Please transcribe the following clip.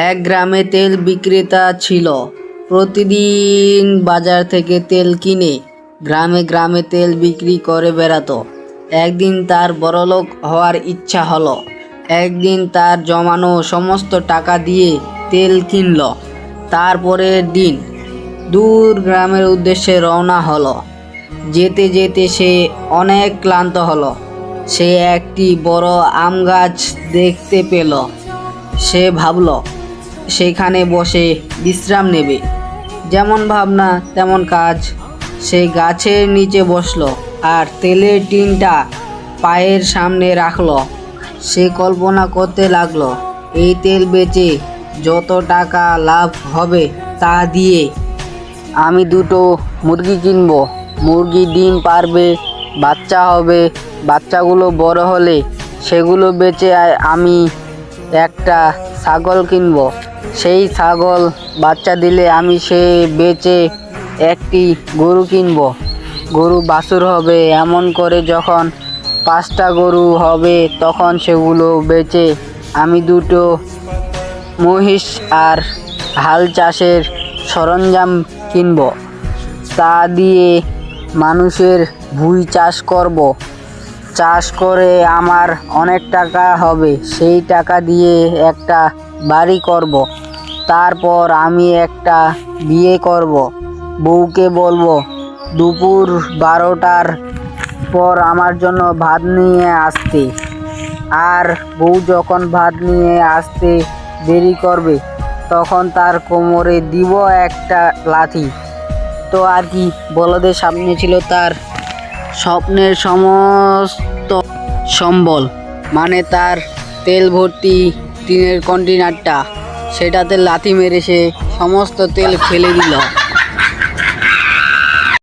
এক গ্রামে তেল বিক্রেতা ছিল। প্রতিদিন বাজার থেকে তেল কিনে গ্রামে গ্রামে তেল বিক্রি করে বেড়াতো। একদিন তার বড়লোক হওয়ার ইচ্ছা হলো। একদিন তার জমানো সমস্ত টাকা দিয়ে তেল কিনল। তারপরের দিন দূর গ্রামের উদ্দেশ্যে রওনা হলো। যেতে যেতে সে অনেক ক্লান্ত হলো। সে একটি বড় আম গাছ দেখতে পেল। সে ভাবল সেখানে বসে বিশ্রাম নেবে। যেমন ভাবনা তেমন কাজ। সে গাছের নিচে বসলো আর তেলের টিনটা পায়ের সামনে রাখলো। সে কল্পনা করতে লাগলো, এই তেল বেচে যত টাকা লাভ হবে তা দিয়ে আমি দুটো মুরগি কিনবো। মুরগি ডিম পারবে, বাচ্চা হবে। বাচ্চাগুলো বড় হলে সেগুলো বেচে আমি একটা ছাগল কিনবো। সেই ছাগল বাচ্চা দিলে আমি সে বেচে একটি গরু কিনবো। গরু বাছুর হবে। এমন করে যখন 5টা গরু হবে তখন সেগুলো বেচে আমি দুটো মহিষ আর হাল চাষের সরঞ্জাম কিনবো। তা দিয়ে মানুষের ভুঁই চাষ করব। চাষ করে আমার অনেক টাকা হবে। সেই টাকা দিয়ে একটা বাড়ি করব। তারপর আমি একটা বিয়ে করব। বউকে বলবো দুপুর 12টার পর আমার জন্য ভাত নিয়ে আসতে। আর বউ যখন ভাত নিয়ে আসতে দেরি করবে তখন তার কোমরে দিব একটা লাথি। তো আর কি, বলদের সামনে ছিল তার স্বপ্নের সমস্ত সম্বল, মানে তার তেল ভর্তি টিনের কন্টেনারটা। সেটাতে লাথি মেরে সে সমস্ত তেল ফেলে দিল।